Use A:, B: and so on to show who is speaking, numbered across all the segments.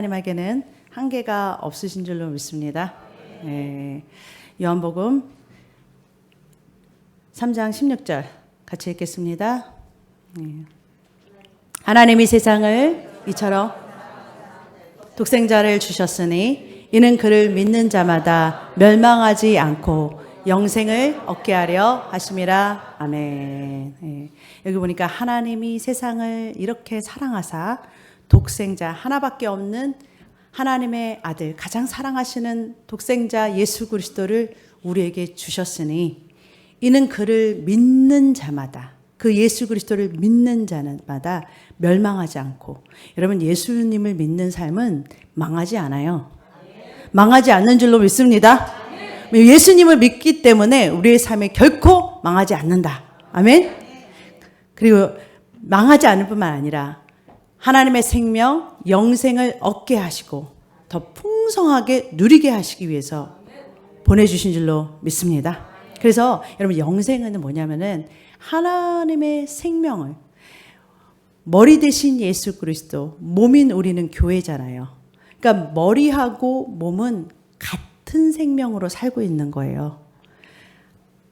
A: 하나님에게는 한계가 없으신 줄로 믿습니다. 요한복음 3장 16절 같이 읽겠습니다. 하나님이 세상을 이처럼 독생자를 주셨으니 이는 그를 믿는 자마다 멸망하지 않고 영생을 얻게 하려 하심이라. 아멘. 여기 보니까 하나님이 세상을 이렇게 사랑하사 독생자 하나밖에 없는 하나님의 아들, 가장 사랑하시는 독생자 예수 그리스도를 우리에게 주셨으니 이는 그를 믿는 자마다, 그 예수 그리스도를 믿는 자마다 멸망하지 않고. 여러분, 예수님을 믿는 삶은 망하지 않아요. 망하지 않는 줄로 믿습니다. 예수님을 믿기 때문에 우리의 삶이 결코 망하지 않는다. 아멘. 그리고 망하지 않을 뿐만 아니라 하나님의 생명, 영생을 얻게 하시고 더 풍성하게 누리게 하시기 위해서 보내주신 줄로 믿습니다. 그래서 여러분, 영생은 뭐냐면은 하나님의 생명을, 머리 대신 예수 그리스도, 몸인 우리는 교회잖아요. 그러니까 머리하고 몸은 같은 생명으로 살고 있는 거예요.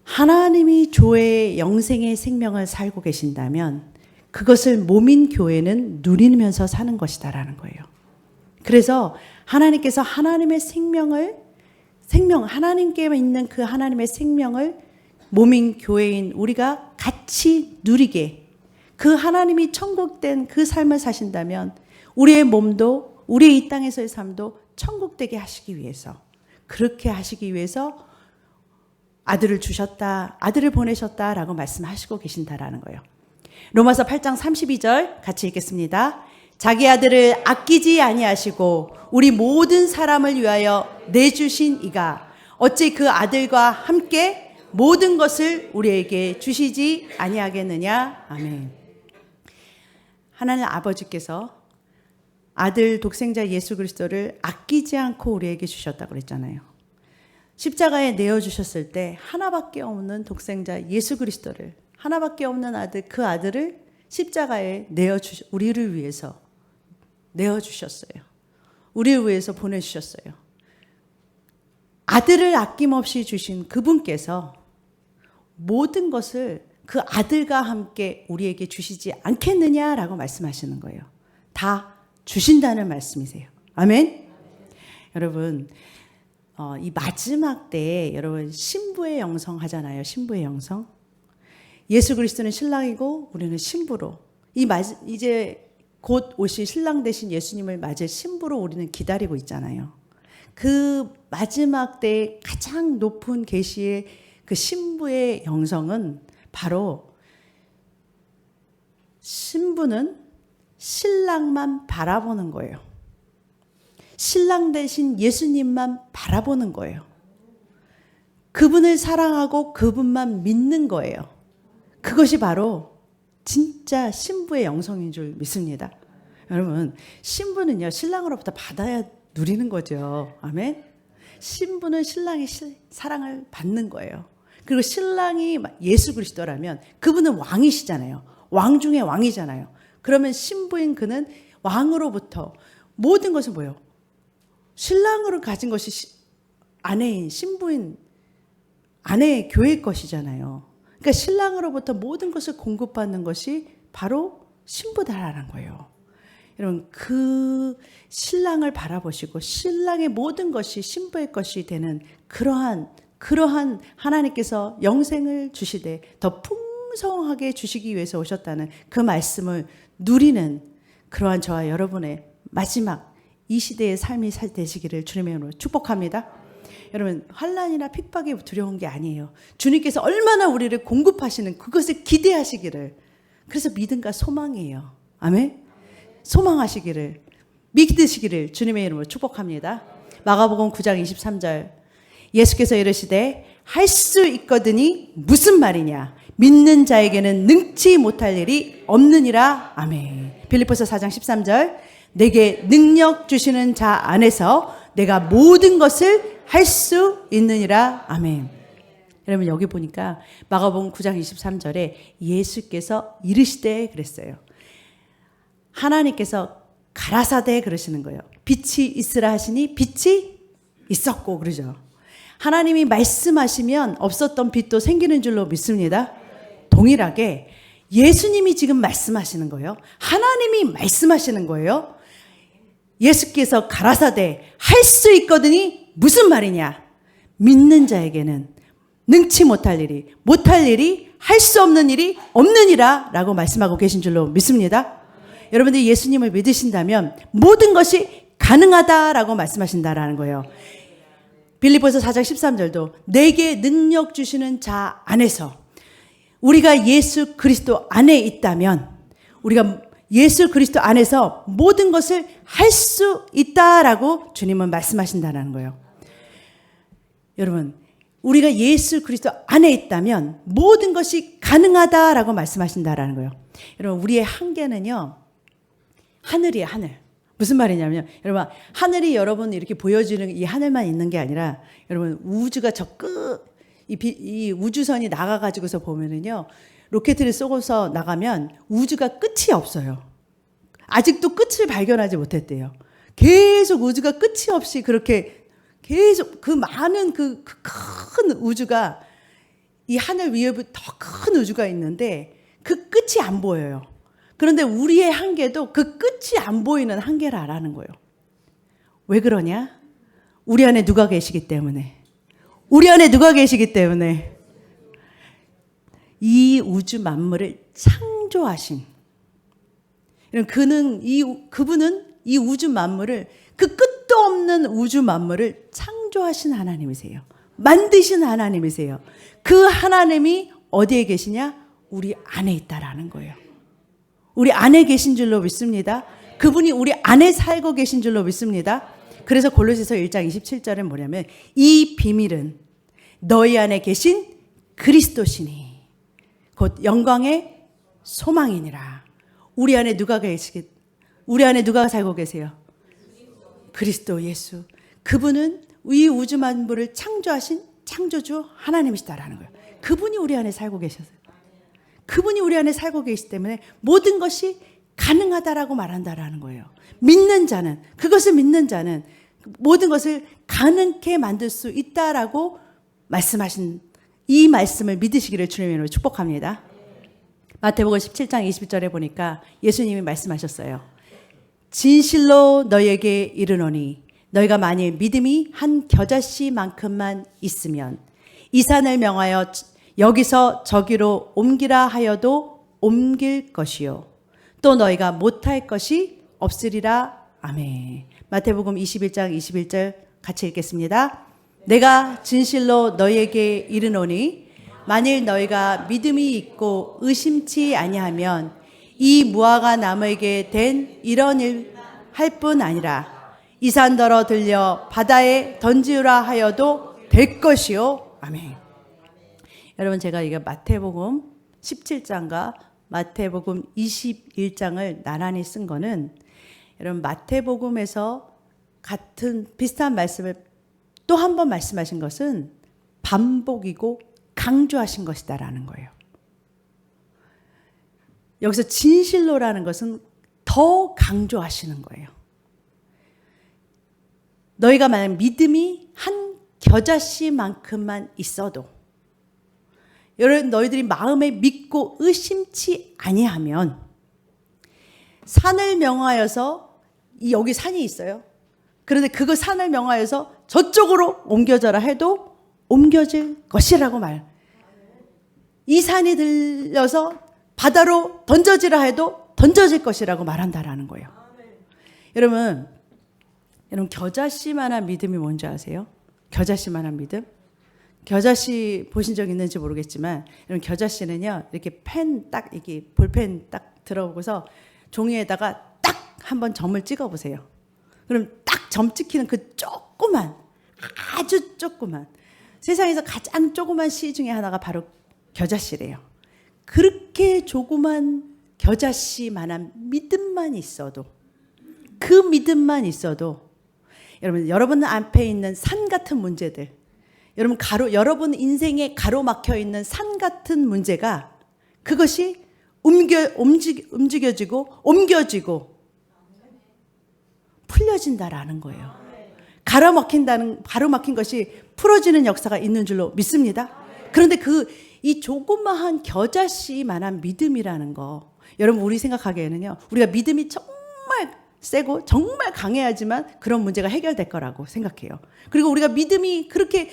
A: 하나님이 교회의 영생의 생명을 살고 계신다면 그것을 몸인 교회는 누리면서 사는 것이다라는 거예요. 그래서 하나님께서 하나님의 하나님께 있는 그 하나님의 생명을 몸인 교회인 우리가 같이 누리게, 그 하나님이 천국된 그 삶을 사신다면 우리의 몸도, 우리의 이 땅에서의 삶도 천국되게 하시기 위해서, 그렇게 하시기 위해서 아들을 주셨다, 아들을 보내셨다라고 말씀하시고 계신다라는 거예요. 로마서 8장 32절 같이 읽겠습니다. 자기 아들을 아끼지 아니하시고 우리 모든 사람을 위하여 내주신 이가 어찌 그 아들과 함께 모든 것을 우리에게 주시지 아니하겠느냐. 아멘. 하나님 아버지께서 아들 독생자 예수 그리스도를 아끼지 않고 우리에게 주셨다고 그랬잖아요. 십자가에 내어주셨을 때 하나밖에 없는 독생자 예수 그리스도를, 하나밖에 없는 아들, 그 아들을 십자가에 우리를 위해서 내어주셨어요. 우리를 위해서 보내주셨어요. 아들을 아낌없이 주신 그분께서 모든 것을 그 아들과 함께 우리에게 주시지 않겠느냐라고 말씀하시는 거예요. 다 주신다는 말씀이세요. 아멘? 여러분, 이 마지막 때에 여러분 신부의 영성 하잖아요. 신부의 영성. 예수 그리스도는 신랑이고 우리는 신부로, 이제 곧 오실 신랑 되신 예수님을 맞을 신부로 우리는 기다리고 있잖아요. 그 마지막 때의 가장 높은 계시의 그 신부의 영성은 바로 신부는 신랑만 바라보는 거예요. 신랑 대신 예수님만 바라보는 거예요. 그분을 사랑하고 그분만 믿는 거예요. 그것이 바로 진짜 신부의 영성인 줄 믿습니다. 여러분, 신부는요, 신랑으로부터 받아야 누리는 거죠. 아멘. 신부는 신랑의 사랑을 받는 거예요. 그리고 신랑이 예수 그리스도라면 그분은 왕이시잖아요. 왕 중에 왕이잖아요. 그러면 신부인 그는 왕으로부터 모든 것을 뭐예요? 신랑으로 가진 것이 아내인, 신부인 아내의 교회의 것이잖아요. 그러니까 신랑으로부터 모든 것을 공급받는 것이 바로 신부다라는 거예요. 여러분, 그 신랑을 바라보시고 신랑의 모든 것이 신부의 것이 되는 그러한 하나님께서 영생을 주시되 더 풍성하게 주시기 위해서 오셨다는 그 말씀을 누리는 그러한 저와 여러분의 마지막 이 시대의 삶이 되시기를 주님의 이름으로 축복합니다. 여러분, 환난이나 핍박이 두려운 게 아니에요. 주님께서 얼마나 우리를 공급하시는 그것을 기대하시기를, 그래서 믿음과 소망이에요. 아멘. 소망하시기를, 믿으시기를 주님의 이름으로 축복합니다. 마가복음 9장 23절 예수께서 이르시되 할 수 있거든이 무슨 말이냐, 믿는 자에게는 능치 못할 일이 없느니라. 아멘. 빌립보서 4장 13절 내게 능력 주시는 자 안에서 내가 모든 것을 할 수 있느니라. 아멘. 여러분, 여기 보니까 마가복음 9장 23절에 예수께서 이르시되 그랬어요. 하나님께서 가라사대 그러시는 거예요. 빛이 있으라 하시니 빛이 있었고 그러죠. 하나님이 말씀하시면 없었던 빛도 생기는 줄로 믿습니다. 동일하게 예수님이 지금 말씀하시는 거예요. 하나님이 말씀하시는 거예요. 예수께서 가라사대 할 수 있거든이 무슨 말이냐? 믿는 자에게는 능치 못할 일이 할 수 없는 일이 없느니라 라고 말씀하고 계신 줄로 믿습니다. 여러분들이 예수님을 믿으신다면 모든 것이 가능하다라고 말씀하신다라는 거예요. 빌립보서 4장 13절도 내게 능력 주시는 자 안에서 우리가 예수 그리스도 안에 있다면 우리가 예수 그리스도 안에서 모든 것을 할 수 있다라고 주님은 말씀하신다는 거예요. 여러분, 우리가 예수 그리스도 안에 있다면 모든 것이 가능하다라고 말씀하신다라는 거예요. 여러분, 우리의 한계는요, 하늘이에요, 하늘. 무슨 말이냐면, 여러분, 하늘이 여러분 이렇게 보여지는 이 하늘만 있는 게 아니라, 여러분, 우주가 이 우주선이 나가가지고서 보면은요, 로켓을 쏘고서 나가면 우주가 끝이 없어요. 아직도 끝을 발견하지 못했대요. 계속 우주가 끝이 없이 그렇게 계속 그 많은 그 큰 우주가 이 하늘 위에 더 큰 우주가 있는데 그 끝이 안 보여요. 그런데 우리의 한계도 그 끝이 안 보이는 한계라는 거예요. 왜 그러냐? 우리 안에 누가 계시기 때문에. 우리 안에 누가 계시기 때문에. 이 우주 만물을 창조하신 그분은 이 우주 만물을 그 끝도 없는 우주 만물을 창조하신 하나님이세요. 만드신 하나님이세요. 그 하나님이 어디에 계시냐? 우리 안에 있다라는 거예요. 우리 안에 계신 줄로 믿습니다. 그분이 우리 안에 살고 계신 줄로 믿습니다. 그래서 골로새서 1장 27절에 뭐냐면 이 비밀은 너희 안에 계신 그리스도시니 곧 영광의 소망이니라. 우리 안에 누가 살고 계세요? 그리스도 예수. 그분은 이 우주 만물을 창조하신 창조주 하나님이시다라는 거예요. 그분이 우리 안에 살고 계셨어요. 그분이 우리 안에 살고 계시기 때문에 모든 것이 가능하다라고 말한다라는 거예요. 그것을 믿는 자는 모든 것을 가능케 만들 수 있다라고 말씀하신 이 말씀을 믿으시기를 주님의 이름으로 축복합니다. 마태복음 17장 20절에 보니까 예수님이 말씀하셨어요. 진실로 너희에게 이르노니 너희가 만일 믿음이 한 겨자씨만큼만 있으면 이 산을 명하여 여기서 저기로 옮기라 하여도 옮길 것이요 또 너희가 못할 것이 없으리라. 아멘. 마태복음 21장 21절 같이 읽겠습니다. 내가 진실로 너희에게 이르노니 만일 너희가 믿음이 있고 의심치 아니하면 이 무화과 나무에게 된 이런 일 할 뿐 아니라 이 산더러 들려 바다에 던지우라 하여도 될 것이요. 아멘. 여러분, 제가 이게 마태복음 17장과 마태복음 21장을 나란히 쓴 거는 여러분 마태복음에서 비슷한 말씀을 또 한 번 말씀하신 것은 반복이고 강조하신 것이다라는 거예요. 여기서 진실로라는 것은 더 강조하시는 거예요. 너희가 만약 믿음이 한 겨자씨만큼만 있어도 여러분 너희들이 마음에 믿고 의심치 아니하면 산을 명하여서 여기 산이 있어요. 그런데 그거 산을 명하여서 저쪽으로 옮겨져라 해도 옮겨질 것이라고 말. 이 산이 들려서 바다로 던져지라 해도 던져질 것이라고 말한다라는 거예요. 여러분 겨자씨만한 믿음이 뭔지 아세요? 겨자씨만한 믿음? 겨자씨 보신 적 있는지 모르겠지만 여러분 겨자씨는요 이렇게 이렇게 볼펜 딱 들어오고서 종이에다가 딱 한번 점을 찍어 보세요. 그럼 딱 점 찍히는 그 아주 조그만 세상에서 가장 조그만 씨 중에 하나가 바로 겨자씨래요. 그렇게 조그만 겨자씨만한 믿음만 있어도 그 믿음만 있어도 여러분 앞에 있는 산 같은 문제들 여러분 인생에 가로막혀 있는 산 같은 문제가 그것이 움직여지고 옮겨지고 풀려진다라는 거예요. 가로막힌 것이 풀어지는 역사가 있는 줄로 믿습니다. 그런데 이 조그마한 겨자씨만한 믿음이라는 거, 여러분 우리 생각하기에는요, 우리가 믿음이 정말 세고 정말 강해야지만 그런 문제가 해결될 거라고 생각해요. 그리고 우리가 믿음이 그렇게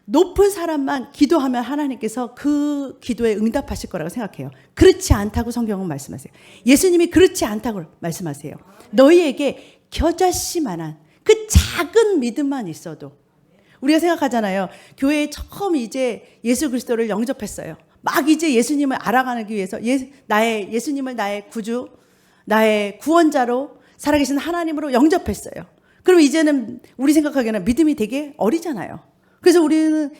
A: 높은 사람만 기도하면 하나님께서 그 기도에 응답하실 거라고 생각해요. 그렇지 않다고 성경은 말씀하세요. 예수님이 그렇지 않다고 말씀하세요. 너희에게 겨자씨만한 그 작은 믿음만 있어도, 우리가 생각하잖아요. 교회에 처음 이제 예수 그리스도를 영접했어요. 막 이제 예수님을 알아가기 위해서 예수님을 나의 구주, 나의 구원자로 살아계신 하나님으로 영접했어요. 그럼 이제는 우리 생각하기에는 믿음이 되게 어리잖아요. 그래서 우리는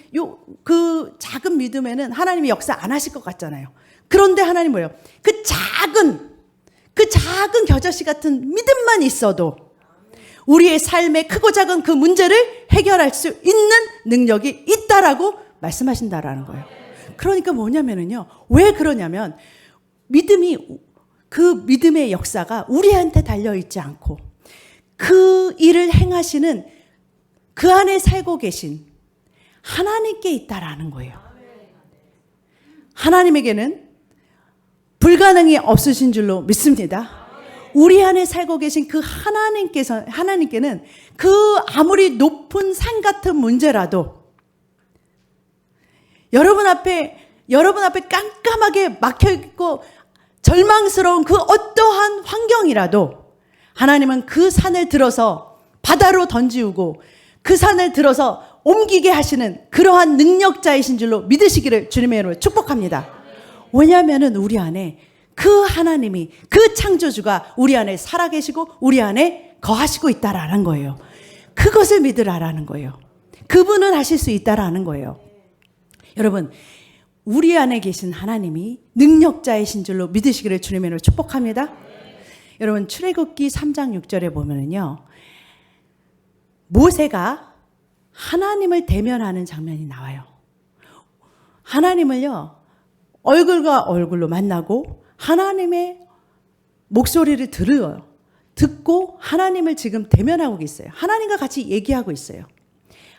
A: 그 작은 믿음에는 하나님이 역사 안 하실 것 같잖아요. 그런데 하나님 뭐예요? 그 작은 겨자씨 같은 믿음만 있어도 우리의 삶의 크고 작은 그 문제를 해결할 수 있는 능력이 있다라고 말씀하신다라는 거예요. 그러니까 뭐냐면은요, 왜 그러냐면 그 믿음의 역사가 우리한테 달려있지 않고 그 일을 행하시는 그 안에 살고 계신 하나님께 있다라는 거예요. 하나님에게는 불가능이 없으신 줄로 믿습니다. 우리 안에 살고 계신 그 하나님께는 그 아무리 높은 산 같은 문제라도 여러분 앞에 깜깜하게 막혀있고 절망스러운 그 어떠한 환경이라도 하나님은 그 산을 들어서 바다로 던지우고 그 산을 들어서 옮기게 하시는 그러한 능력자이신 줄로 믿으시기를 주님의 이름으로 축복합니다. 왜냐하면 우리 안에 그 하나님이, 그 창조주가 우리 안에 살아계시고 우리 안에 거하시고 있다라는 거예요. 그것을 믿으라라는 거예요. 그분은 하실 수 있다라는 거예요. 여러분, 우리 안에 계신 하나님이 능력자이신 줄로 믿으시기를 주님의 이름으로 축복합니다. 여러분, 출애굽기 3장 6절에 보면은요, 모세가 하나님을 대면하는 장면이 나와요. 하나님을요, 얼굴과 얼굴로 만나고 하나님의 목소리를 들어요. 듣고 하나님을 지금 대면하고 있어요. 하나님과 같이 얘기하고 있어요.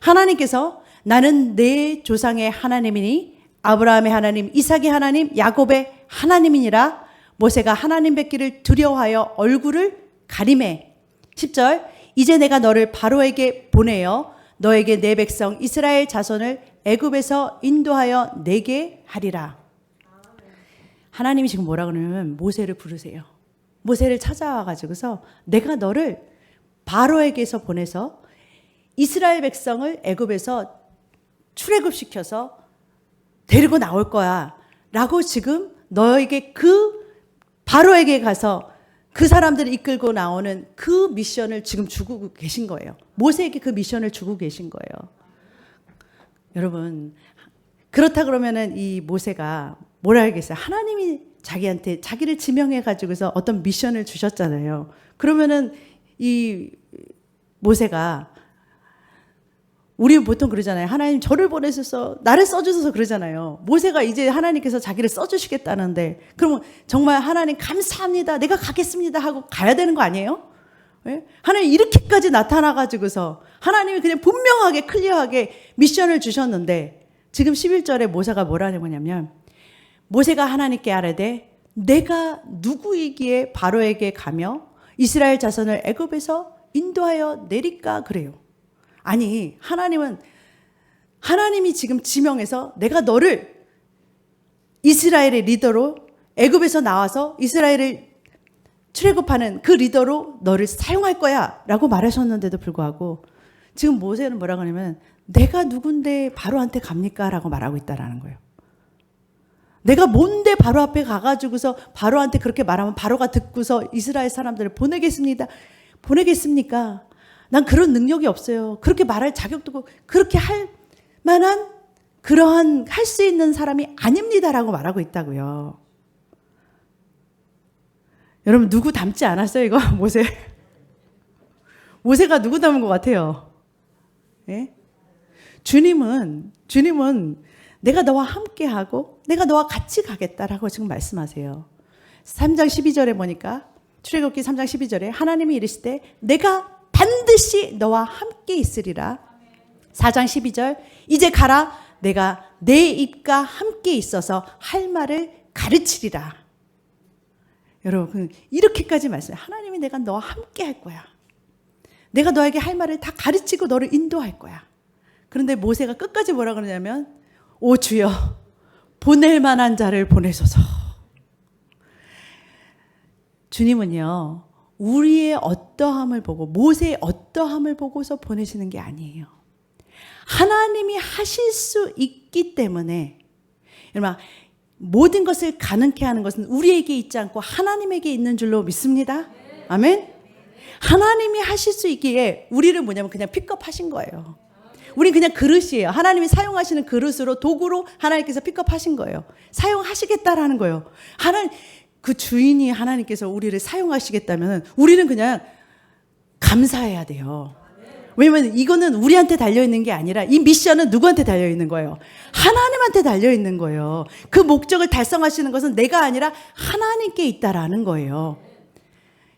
A: 하나님께서 나는 내 조상의 하나님이니 아브라함의 하나님, 이삭의 하나님, 야곱의 하나님이니라. 모세가 하나님 뵙기를 두려워하여 얼굴을 가리매. 10절, 이제 내가 너를 바로에게 보내어 너에게 내 백성 이스라엘 자손을 애굽에서 인도하여 내게 하리라. 하나님이 지금 뭐라 그러냐면 모세를 부르세요. 모세를 찾아와 가지고서 내가 너를 바로에게서 보내서 이스라엘 백성을 애굽에서 출애굽시켜서 데리고 나올 거야 라고 지금 너에게 그 바로에게 가서 그 사람들을 이끌고 나오는 그 미션을 지금 주고 계신 거예요. 모세에게 그 미션을 주고 계신 거예요. 여러분, 그렇다 그러면은 이 모세가 뭐라 하겠어요? 하나님이 자기한테 자기를 지명해 가지고서 어떤 미션을 주셨잖아요. 그러면은 이 모세가, 우리 보통 그러잖아요. 하나님 저를 보내셔서 나를 써주셔서 그러잖아요. 모세가 이제 하나님께서 자기를 써주시겠다는데, 그러면 정말 하나님 감사합니다, 내가 가겠습니다 하고 가야 되는 거 아니에요? 네? 하나님 이렇게까지 나타나가지고서 하나님이 그냥 분명하게 클리어하게 미션을 주셨는데, 지금 11절에 모세가 뭐라는 거냐면, 모세가 하나님께 아뢰되 내가 누구이기에 바로에게 가며 이스라엘 자손을 애굽에서 인도하여 내릴까 그래요. 아니, 하나님이 지금 지명해서 내가 너를 이스라엘의 리더로 애굽에서 나와서 이스라엘을 출애굽하는 그 리더로 너를 사용할 거야 라고 말하셨는데도 불구하고 지금 모세는 뭐라고 하냐면 내가 누군데 바로한테 갑니까? 라고 말하고 있다라는 거예요. 내가 뭔데 바로 앞에 가가지고서 바로한테 그렇게 말하면 바로가 듣고서 이스라엘 사람들을 보내겠습니까? 난 그런 능력이 없어요. 그렇게 말할 자격도 없고 그렇게 할 만한 그러한 할 수 있는 사람이 아닙니다라고 말하고 있다고요. 여러분, 누구 닮지 않았어요 이거? 모세가 누구 닮은 것 같아요? 예? 주님은 내가 너와 함께하고 내가 너와 같이 가겠다라고 지금 말씀하세요. 3장 12절에 보니까, 출애굽기 3장 12절에 하나님이 이르시되 내가 반드시 너와 함께 있으리라. 4장 12절 이제 가라 내가 내 입과 함께 있어서 할 말을 가르치리라. 여러분 이렇게까지 말씀해요. 하나님이 내가 너와 함께 할 거야. 내가 너에게 할 말을 다 가르치고 너를 인도할 거야. 그런데 모세가 끝까지 뭐라 그러냐면 오 주여 보낼 만한 자를 보내소서. 주님은요 우리의 어떠함을 보고 모세의 어떠함을 보고서 보내시는 게 아니에요. 하나님이 하실 수 있기 때문에 여러분 모든 것을 가능케 하는 것은 우리에게 있지 않고 하나님에게 있는 줄로 믿습니다. 아멘. 하나님이 하실 수 있기에 우리를 뭐냐면 그냥 픽업하신 거예요. 우린 그냥 그릇이에요. 하나님이 사용하시는 그릇으로 도구로 하나님께서 픽업하신 거예요. 사용하시겠다라는 거예요. 그 주인이 하나님께서 우리를 사용하시겠다면 우리는 그냥 감사해야 돼요. 왜냐면 이거는 우리한테 달려있는 게 아니라 이 미션은 누구한테 달려있는 거예요? 하나님한테 달려있는 거예요. 그 목적을 달성하시는 것은 내가 아니라 하나님께 있다라는 거예요.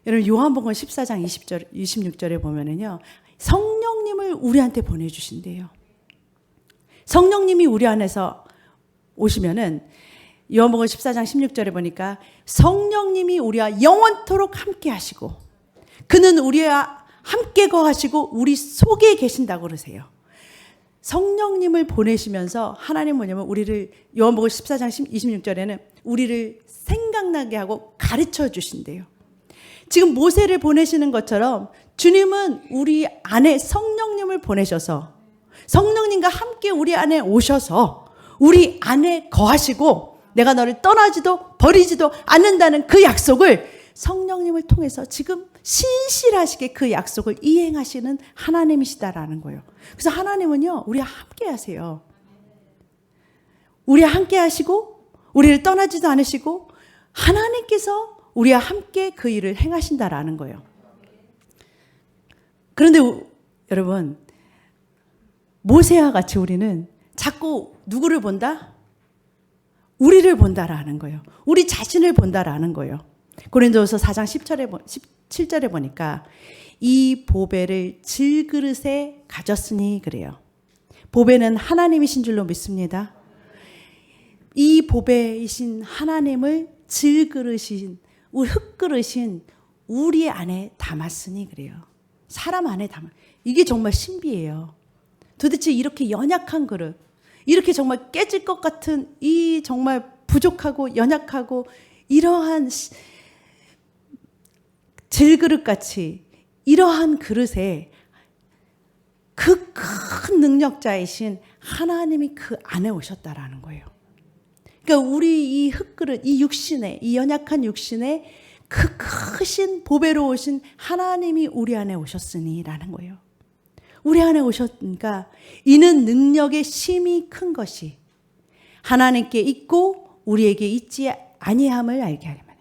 A: 여러분 요한복음 14장 20절, 26절에 보면은요 성령님을 우리한테 보내주신대요. 성령님이 우리 안에서 오시면은 요한복음 14장 16절에 보니까 성령님이 우리와 영원토록 함께 하시고 그는 우리와 함께 거하시고 우리 속에 계신다고 그러세요. 성령님을 보내시면서 하나님 뭐냐면 우리를 요한복음 14장 26절에는 우리를 생각나게 하고 가르쳐 주신대요. 지금 모세를 보내시는 것처럼 주님은 우리 안에 성령님을 보내셔서 성령님과 함께 우리 안에 오셔서 우리 안에 거하시고 내가 너를 떠나지도 버리지도 않는다는 그 약속을 성령님을 통해서 지금 신실하시게 그 약속을 이행하시는 하나님이시다라는 거예요. 그래서 하나님은요 우리와 함께 하세요. 우리와 함께 하시고 우리를 떠나지도 않으시고 하나님께서 우리와 함께 그 일을 행하신다라는 거예요. 그런데 여러분 모세와 같이 우리는 자꾸 누구를 본다? 우리를 본다라는 거예요. 우리 자신을 본다라는 거예요. 고린도서 4장 17절에 보니까 이 보배를 질그릇에 가졌으니 그래요. 보배는 하나님이신 줄로 믿습니다. 이 보배이신 하나님을 질그릇인 우리 흙그릇인 우리 안에 담았으니 그래요. 사람 안에 담아. 이게 정말 신비예요. 도대체 이렇게 연약한 그릇, 이렇게 정말 깨질 것 같은 이 정말 부족하고 연약하고 이러한 질그릇같이 이러한 그릇에 그 큰 능력자이신 하나님이 그 안에 오셨다라는 거예요. 그러니까 우리 이 흙그릇, 이 육신에, 이 연약한 육신에 그 크신 보배로 오신 하나님이 우리 안에 오셨으니라는 거예요. 우리 안에 오셨으니까 이는 능력의 심히 큰 것이 하나님께 있고 우리에게 있지 아니함을 알게 하려면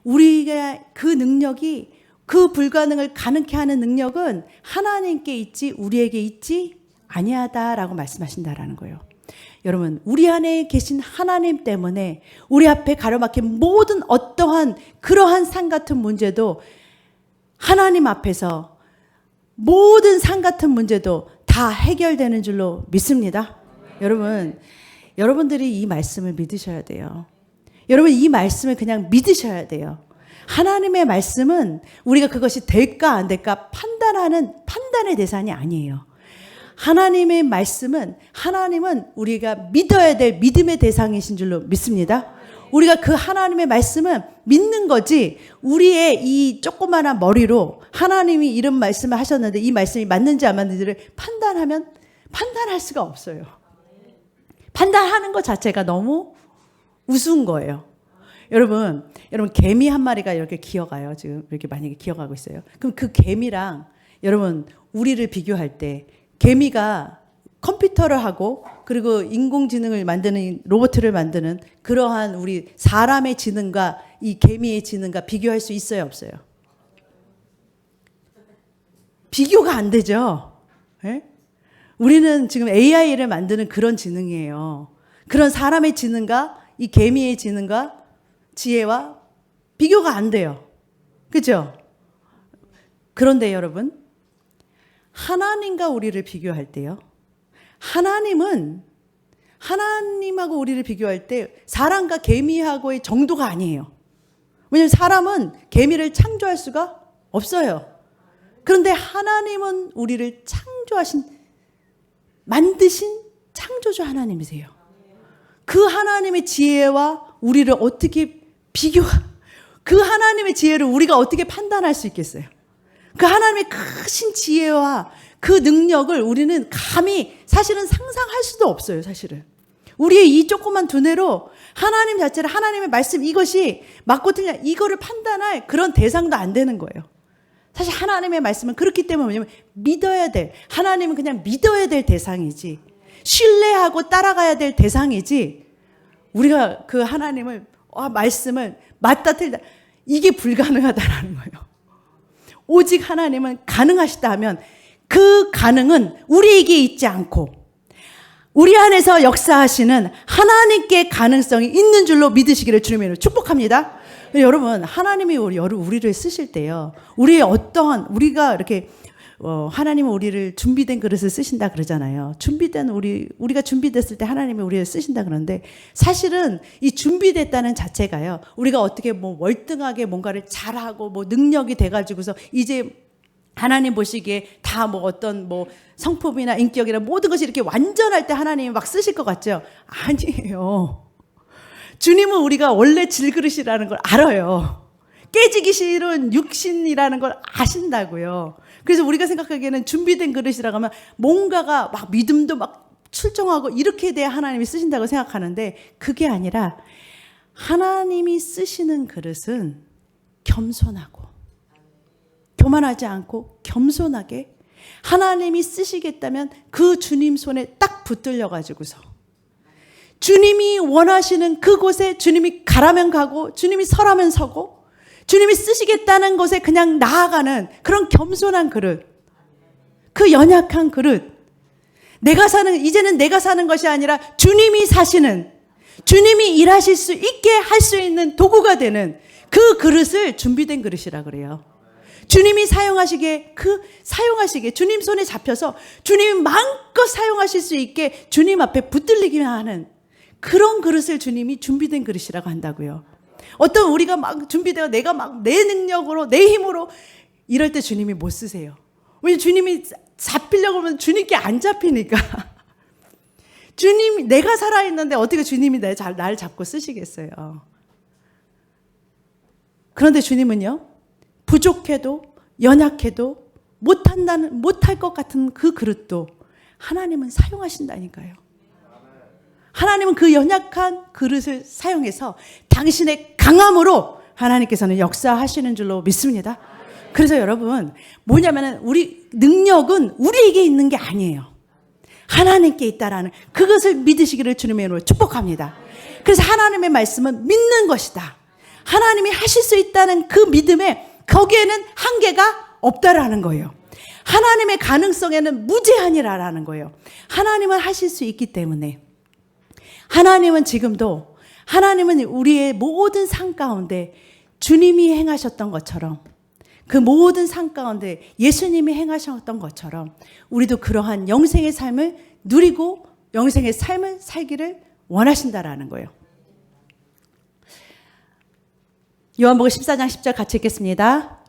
A: 우리가 그 능력이 그 불가능을 가능케 하는 능력은 하나님께 있지 우리에게 있지 아니하다라고 말씀하신다라는 거예요. 여러분 우리 안에 계신 하나님 때문에 우리 앞에 가로막힌 모든 어떠한 그러한 산 같은 문제도 하나님 앞에서 모든 산 같은 문제도 다 해결되는 줄로 믿습니다. 여러분 여러분들이 이 말씀을 믿으셔야 돼요. 여러분 이 말씀을 그냥 믿으셔야 돼요. 하나님의 말씀은 우리가 그것이 될까 안 될까 판단하는 판단의 대상이 아니에요. 하나님의 말씀은 하나님은 우리가 믿어야 될 믿음의 대상이신 줄로 믿습니다. 우리가 그 하나님의 말씀은 믿는 거지 우리의 이 조그마한 머리로 하나님이 이런 말씀을 하셨는데 이 말씀이 맞는지 안 맞는지를 판단할 수가 없어요. 판단하는 것 자체가 너무 우스운 거예요. 여러분 개미 한 마리가 이렇게 기어가요. 지금 이렇게 만약에 기어가고 있어요. 그럼 그 개미랑 여러분 우리를 비교할 때 개미가 컴퓨터를 하고 그리고 인공지능을 만드는 로봇을 만드는 그러한 우리 사람의 지능과 이 개미의 지능과 비교할 수 있어요, 없어요? 비교가 안 되죠. 네? 우리는 지금 AI를 만드는 그런 지능이에요. 그런 사람의 지능과 이 개미의 지능과 지혜와 비교가 안 돼요. 그렇죠? 그런데 여러분 하나님과 우리를 비교할 때요. 하나님하고 우리를 비교할 때 사람과 개미하고의 정도가 아니에요. 왜냐하면 사람은 개미를 창조할 수가 없어요. 그런데 하나님은 우리를 만드신 창조주 하나님이세요. 그 하나님의 지혜와 우리를 어떻게 그 하나님의 지혜를 우리가 어떻게 판단할 수 있겠어요? 그 하나님의 크신 지혜와 그 능력을 우리는 감히 사실은 상상할 수도 없어요, 사실은. 우리의 이 조그만 두뇌로 하나님 자체를, 하나님의 말씀 이것이 맞고 틀냐 이거를 판단할 그런 대상도 안 되는 거예요. 사실 하나님의 말씀은 그렇기 때문에 뭐냐면 하나님은 그냥 믿어야 될 대상이지, 신뢰하고 따라가야 될 대상이지, 우리가 그 하나님을 말씀을 맞다 틀리다 이게 불가능하다라는 거예요. 오직 하나님은 가능하시다 하면 그 가능은 우리에게 있지 않고 우리 안에서 역사하시는 하나님께 가능성이 있는 줄로 믿으시기를 주님으로 축복합니다. 여러분, 하나님이 우리를 쓰실 때요, 우리가 이렇게 하나님은 우리를 준비된 그릇을 쓰신다 그러잖아요. 우리가 준비됐을 때 하나님이 우리를 쓰신다 그러는데, 사실은 이 준비됐다는 자체가요, 우리가 어떻게 월등하게 뭔가를 잘하고 능력이 돼가지고서 이제 하나님 보시기에 다 어떤 성품이나 인격이나 모든 것이 이렇게 완전할 때 하나님이 막 쓰실 것 같죠? 아니에요. 주님은 우리가 원래 질그릇이라는 걸 알아요. 깨지기 싫은 육신이라는 걸 아신다고요. 그래서 우리가 생각하기에는 준비된 그릇이라고 하면 뭔가가 막 믿음도 막 출정하고 이렇게 돼야 하나님이 쓰신다고 생각하는데, 그게 아니라 하나님이 쓰시는 그릇은 겸손하고 교만하지 않고 겸손하게 하나님이 쓰시겠다면 그 주님 손에 딱 붙들려 가지고서 주님이 원하시는 그곳에 주님이 가라면 가고 주님이 서라면 서고 주님이 쓰시겠다는 곳에 그냥 나아가는 그런 겸손한 그릇, 그 연약한 그릇, 이제는 내가 사는 것이 아니라 주님이 사시는, 주님이 일하실 수 있게 할 수 있는 도구가 되는 그 그릇을 준비된 그릇이라 그래요. 주님이 사용하시기에 주님 손에 잡혀서 주님이 마음껏 사용하실 수 있게 주님 앞에 붙들리기만 하는 그런 그릇을 주님이 준비된 그릇이라고 한다고요. 어떤 우리가 막 준비되어 내가 막 내 능력으로 내 힘으로 이럴 때 주님이 못 쓰세요. 왜냐면 주님이 잡히려고 하면 주님께 안 잡히니까. 내가 살아있는데 어떻게 주님이 나를 잡고 쓰시겠어요. 그런데 주님은요, 부족해도 연약해도 못할 것 같은 그 그릇도 하나님은 사용하신다니까요. 하나님은 그 연약한 그릇을 사용해서 당신의 강함으로 하나님께서는 역사하시는 줄로 믿습니다. 그래서 여러분, 뭐냐면은 우리 능력은 우리에게 있는 게 아니에요. 하나님께 있다라는 그것을 믿으시기를 주님의 이름으로 축복합니다. 그래서 하나님의 말씀은 믿는 것이다. 하나님이 하실 수 있다는 그 믿음에 거기에는 한계가 없다라는 거예요. 하나님의 가능성에는 무제한이라는 거예요. 하나님은 하실 수 있기 때문에, 하나님은 우리의 모든 삶 가운데 주님이 행하셨던 것처럼, 그 모든 삶 가운데 예수님이 행하셨던 것처럼 우리도 그러한 영생의 삶을 누리고 영생의 삶을 살기를 원하신다라는 거예요. 요한복음 14장 10절 같이 읽겠습니다.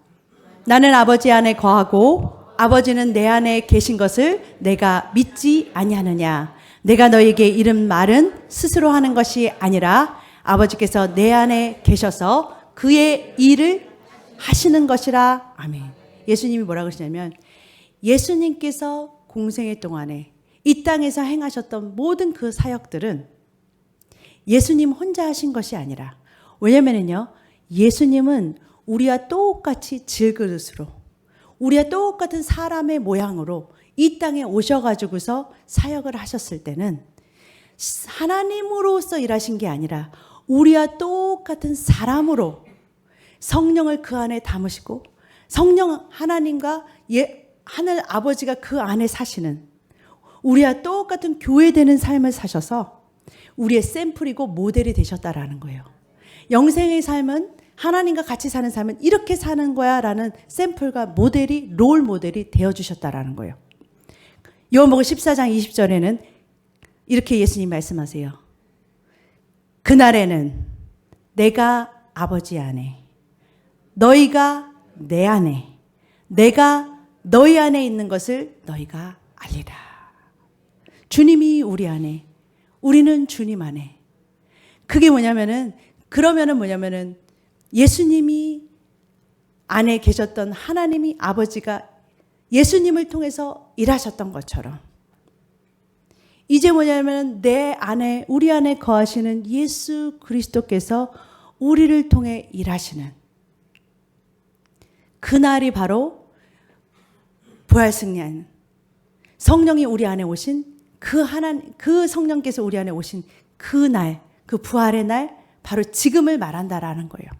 A: 나는 아버지 안에 거하고 아버지는 내 안에 계신 것을 내가 믿지 아니하느냐. 내가 너에게 이른 말은 스스로 하는 것이 아니라 아버지께서 내 안에 계셔서 그의 일을 하시는 것이라. 아멘. 예수님이 뭐라고 하시냐면, 예수님께서 공생애 동안에 이 땅에서 행하셨던 모든 그 사역들은 예수님 혼자 하신 것이 아니라, 왜냐면은요, 예수님은 우리와 똑같이 질그릇으로, 우리와 똑같은 사람의 모양으로 이 땅에 오셔가지고서 사역을 하셨을 때는 하나님으로서 일하신 게 아니라 우리와 똑같은 사람으로 성령을 그 안에 담으시고 성령 하나님과 하늘 아버지가 그 안에 사시는 우리와 똑같은 교회되는 삶을 사셔서 우리의 샘플이고 모델이 되셨다라는 거예요. 영생의 삶은 하나님과 같이 사는 삶은 이렇게 사는 거야 라는 샘플과 모델이, 롤 모델이 되어주셨다라는 거예요. 요한복음 14장 20절에는 이렇게 예수님 말씀하세요. 그날에는 내가 아버지 안에, 너희가 내 안에, 내가 너희 안에 있는 것을 너희가 알리라. 주님이 우리 안에, 우리는 주님 안에. 그게 뭐냐면은, 그러면은 뭐냐면은 예수님이 안에 계셨던 하나님이 아버지가 예수님을 통해서 일하셨던 것처럼 이제 뭐냐면 내 안에, 우리 안에 거하시는 예수 그리스도께서 우리를 통해 일하시는 그날이 바로 부활 승리하는 성령이 우리 안에 오신 그 성령께서 우리 안에 오신 그 날, 그 부활의 날, 바로 지금을 말한다라는 거예요.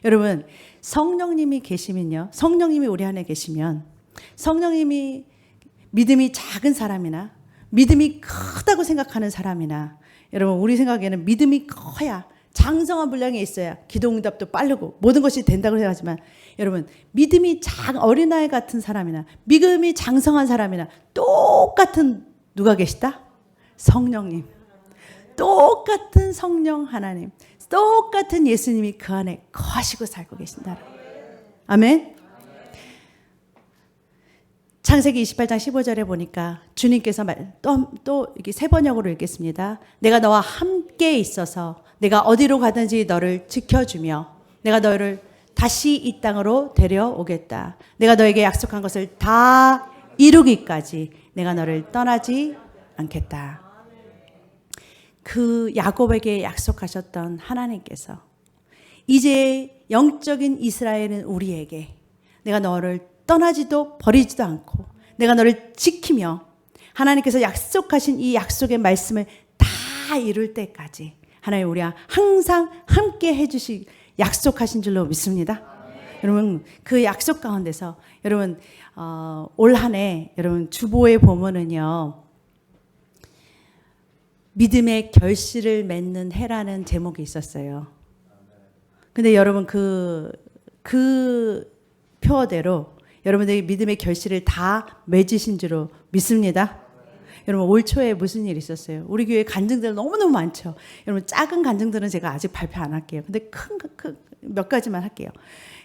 A: 여러분, 성령님이 계시면요, 성령님이 우리 안에 계시면, 성령님이 믿음이 작은 사람이나 믿음이 크다고 생각하는 사람이나, 여러분 우리 생각에는 믿음이 커야, 장성한 분량이 있어야 기도응답도 빠르고 모든 것이 된다고 생각하지만, 여러분 믿음이 어린아이 같은 사람이나 믿음이 장성한 사람이나 똑같은 누가 계시다? 성령님. 똑같은 성령 하나님, 똑같은 예수님이 그 안에 거하시고 살고 계신다. 아멘. 창세기 28장 15절에 보니까 주님께서 또 이렇게 세 번역으로 읽겠습니다. 내가 너와 함께 있어서 내가 어디로 가든지 너를 지켜주며 내가 너를 다시 이 땅으로 데려오겠다. 내가 너에게 약속한 것을 다 이루기까지 내가 너를 떠나지 않겠다. 그 야곱에게 약속하셨던 하나님께서 이제 영적인 이스라엘은 우리에게 내가 너를 떠나지도 버리지도 않고 내가 너를 지키며 하나님께서 약속하신 이 약속의 말씀을 다 이룰 때까지 하나님 우리와 항상 함께 해주시 약속하신 줄로 믿습니다. 여러분 그 약속 가운데서 여러분 올 한 해 여러분 주보에 보면은요 믿음의 결실을 맺는 해라는 제목이 있었어요. 근데 여러분 그 표어대로 여러분들이 믿음의 결실을 다 맺으신 줄로 믿습니다. 여러분 올 초에 무슨 일이 있었어요? 우리 교회 간증들 너무너무 많죠. 여러분 작은 간증들은 제가 아직 발표 안 할게요. 근데 큰 몇 가지만 할게요.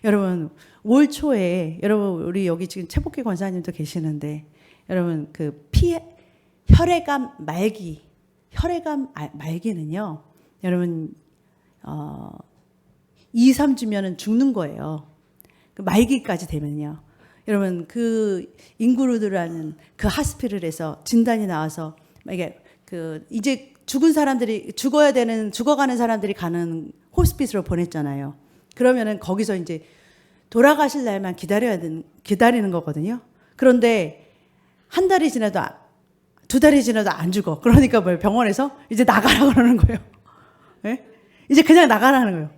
A: 여러분 올 초에 여러분 우리 여기 지금 최복희 권사님도 계시는데 여러분 그 혈액암 말기는요. 여러분 2, 3주면은 죽는 거예요. 그 말기까지 되면요. 여러분 그 인구루드라는 그 하스피럴에서 진단이 나와서 이게 그 이제 죽어가는 사람들이 가는 호스피스로 보냈잖아요. 그러면은 거기서 이제 돌아가실 날만 기다리는 거거든요. 그런데 한 달이 지나도 2달이 지나도 안 죽어. 그러니까 뭐 병원에서 이제 나가라 그러는 거예요. 네? 이제 그냥 나가라는 거예요.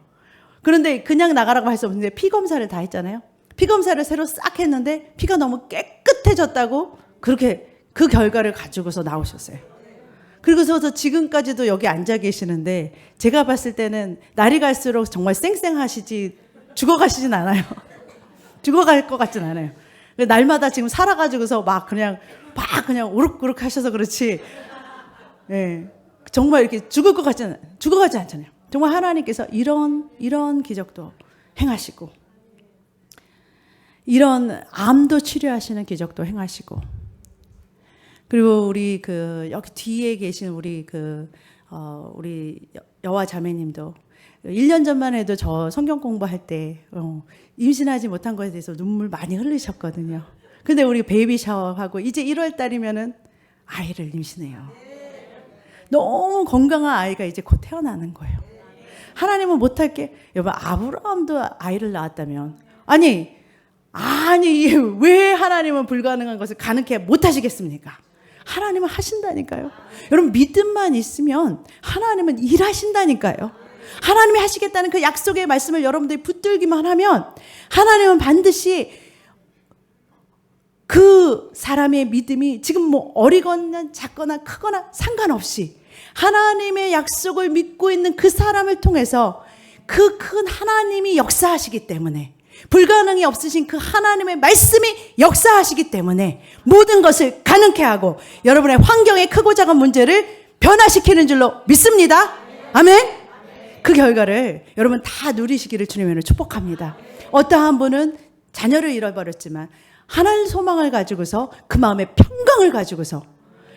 A: 그런데 그냥 나가라고 할 수 없는데 피 검사를 다 했잖아요. 피 검사를 새로 싹 했는데 피가 너무 깨끗해졌다고 그렇게 그 결과를 가지고서 나오셨어요. 그리고서 지금까지도 여기 앉아 계시는데 제가 봤을 때는 날이 갈수록 정말 쌩쌩하시지 죽어가시진 않아요. 죽어갈 것 같진 않아요. 날마다 지금 살아가지고서 막 그냥 우룩우룩 하셔서 그렇지. 예. 정말 이렇게 죽어가지 않잖아요. 정말 하나님께서 이런 기적도 행하시고, 이런 암도 치료하시는 기적도 행하시고, 그리고 우리 여기 뒤에 계신 우리 우리 여와 자매님도 1년 전만 해도 저 성경 공부할 때 임신하지 못한 것에 대해서 눈물 많이 흘리셨거든요. 근데 우리 베이비 샤워하고 이제 1월 달이면은 아이를 임신해요. 너무 건강한 아이가 이제 곧 태어나는 거예요. 하나님은 못할 게, 여러분 아브라함도 아이를 낳았다면 아니 왜 하나님은 불가능한 것을 가능케 못하시겠습니까? 하나님은 하신다니까요. 여러분 믿음만 있으면 하나님은 일하신다니까요. 하나님이 하시겠다는 그 약속의 말씀을 여러분들이 붙들기만 하면 하나님은 반드시 그 사람의 믿음이 지금 뭐 어리거나 작거나 크거나 상관없이 하나님의 약속을 믿고 있는 그 사람을 통해서 그 큰 하나님이 역사하시기 때문에, 불가능이 없으신 그 하나님의 말씀이 역사하시기 때문에 모든 것을 가능케 하고 여러분의 환경의 크고 작은 문제를 변화시키는 줄로 믿습니다. 아멘. 그 결과를 여러분 다 누리시기를 주님으로 축복합니다. 어떠한 분은 자녀를 잃어버렸지만 하나님 소망을 가지고서 그 마음에 평강을 가지고서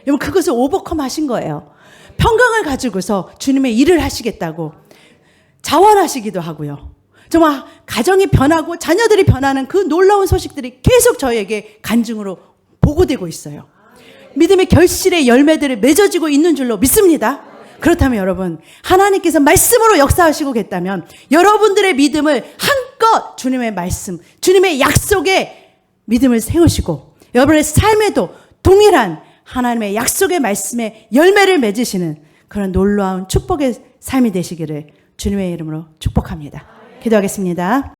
A: 여러분 그것을 오버컴 하신 거예요. 평강을 가지고서 주님의 일을 하시겠다고 자원하시기도 하고요. 정말 가정이 변하고 자녀들이 변하는 그 놀라운 소식들이 계속 저에게 간증으로 보고되고 있어요. 믿음의 결실의 열매들을 맺어지고 있는 줄로 믿습니다. 그렇다면 여러분, 하나님께서 말씀으로 역사하시고 겠다면 여러분들의 믿음을 한껏 주님의 말씀, 주님의 약속에 믿음을 세우시고 여러분의 삶에도 동일한 하나님의 약속의 말씀에 열매를 맺으시는 그런 놀라운 축복의 삶이 되시기를 주님의 이름으로 축복합니다. 기도하겠습니다.